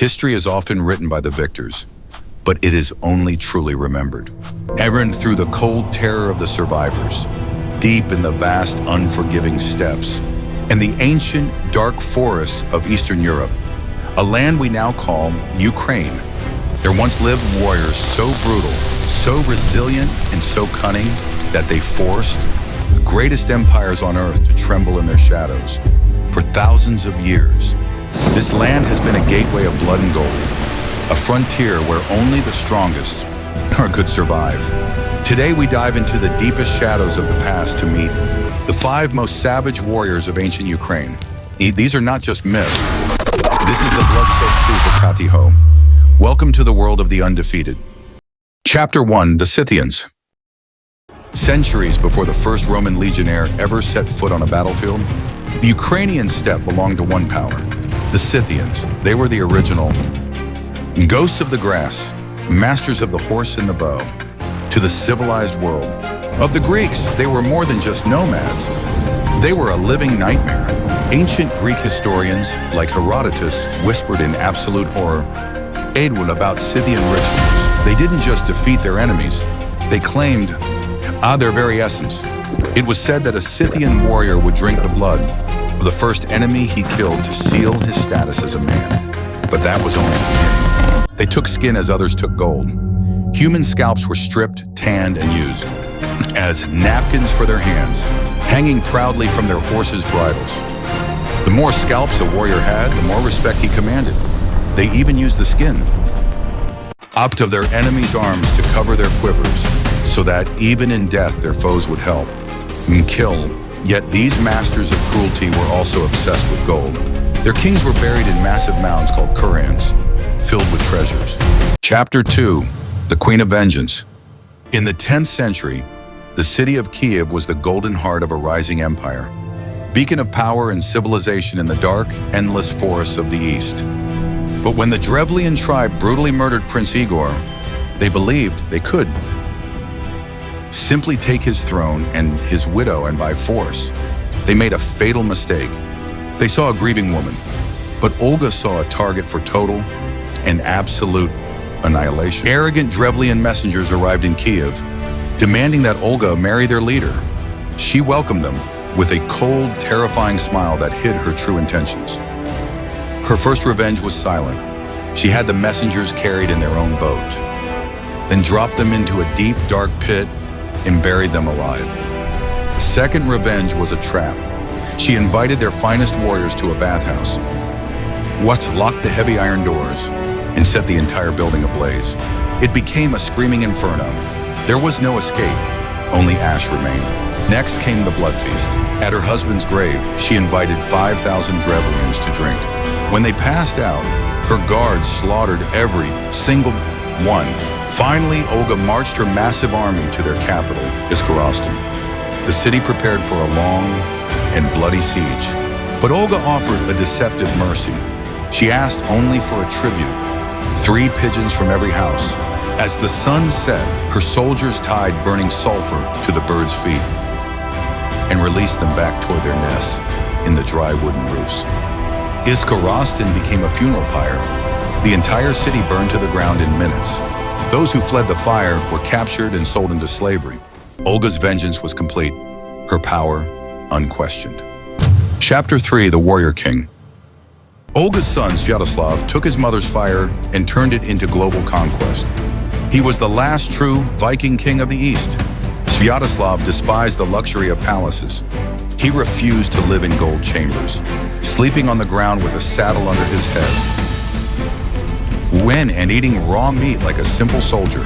History is often written by the victors, but it is only truly remembered. Ever through the cold terror of the survivors, deep in the vast, unforgiving steppes, and the ancient, dark forests of Eastern Europe, a land we now call Ukraine. There once lived warriors so brutal, so resilient, and so cunning that they forced the greatest empires on earth to tremble in their shadows. For thousands of years, this land has been a gateway of blood and gold, a frontier where only the strongest could survive. Today we dive into the deepest shadows of the past to meet the 5 most savage warriors of ancient Ukraine. These are not just myths. This is the blood-soaked truth of TaTiho. Welcome to the world of the undefeated. Chapter 1, the Scythians. Centuries before the first Roman legionnaire ever set foot on a battlefield, the Ukrainian steppe belonged to one power, the Scythians. They were the original ghosts of the grass, masters of the horse and the bow, to the civilized world. Of the Greeks, they were more than just nomads. They were a living nightmare. Ancient Greek historians, like Herodotus, whispered in absolute horror about Scythian rituals. They didn't just defeat their enemies, they claimed their very essence. It was said that a Scythian warrior would drink the blood of the first enemy he killed to seal his status as a man. But that was only the beginning. They took skin as others took gold. Human scalps were stripped, tanned, and used as napkins for their hands, hanging proudly from their horses' bridles. The more scalps a warrior had, the more respect he commanded. They even used the skin of their enemies' arms to cover their quivers, so that even in death their foes would help and kill. Yet these masters of cruelty were also obsessed with gold. Their kings were buried in massive mounds called kurgans, filled with treasures. Chapter 2, the Queen of Vengeance. In the 10th century, the city of Kiev was the golden heart of a rising empire, beacon of power and civilization in the dark, endless forests of the east. But when the Drevlian tribe brutally murdered Prince Igor, they believed they could simply take his throne and his widow, and by force. They made a fatal mistake. They saw a grieving woman, but Olga saw a target for total and absolute annihilation. Arrogant Drevlian messengers arrived in Kiev, demanding that Olga marry their leader. She welcomed them with a cold, terrifying smile that hid her true intentions. Her first revenge was silent. She had the messengers carried in their own boat, then dropped them into a deep, dark pit and buried them alive. The second revenge was a trap. She invited their finest warriors to a bathhouse, locked the heavy iron doors, and set the entire building ablaze. It became a screaming inferno. There was no escape, only ash remained. Next came the blood feast. At her husband's grave, she invited 5,000 Drevlians to drink. When they passed out, her guards slaughtered every single one. Finally, Olga marched her massive army to their capital, Syrko. The city prepared for a long and bloody siege. But Olga offered a deceptive mercy. She asked only for a tribute, 3 pigeons from every house. As the sun set, her soldiers tied burning sulfur to the birds' feet and released them back toward their nests in the dry wooden roofs. Syrko became a funeral pyre. The entire city burned to the ground in minutes. Those who fled the fire were captured and sold into slavery. Olga's vengeance was complete, her power unquestioned. Chapter 3, the Warrior King. Olga's son, Sviatoslav, took his mother's fire and turned it into global conquest. He was the last true Viking king of the East. Sviatoslav despised the luxury of palaces. He refused to live in gold chambers, sleeping on the ground with a saddle under his head, and eating raw meat like a simple soldier.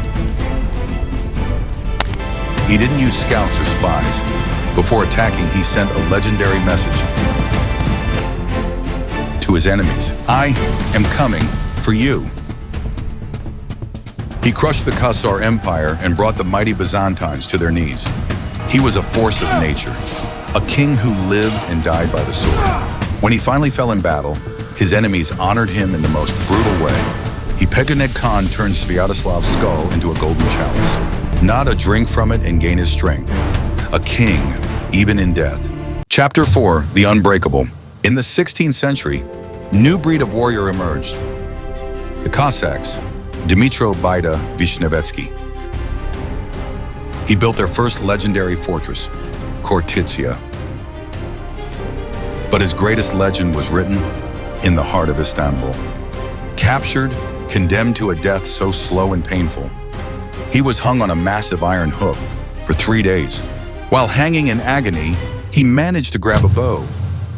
He didn't use scouts or spies. Before attacking, he sent a legendary message to his enemies. I am coming for you. He crushed the Khazar Empire and brought the mighty Byzantines to their knees. He was a force of nature, a king who lived and died by the sword. When he finally fell in battle, his enemies honored him in the most brutal way. Peganeg Khan turned Sviatoslav's skull into a golden chalice. Not a drink from it and gain his strength. A king, even in death. Chapter 4, the Unbreakable. In the 16th century, new breed of warrior emerged. The Cossacks, Dmytro Baida Vishnevetsky. He built their first legendary fortress, Khortytsia. But his greatest legend was written in the heart of Istanbul. Captured, condemned to a death so slow and painful, he was hung on a massive iron hook for 3 days. While hanging in agony, he managed to grab a bow.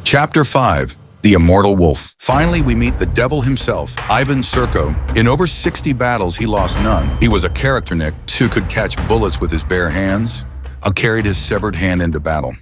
Chapter 5. The Immortal Wolf. Finally, we meet the devil himself, Ivan Sirko. In over 60 battles, he lost none. He was a character Nick who could catch bullets with his bare hands, carried his severed hand into battle.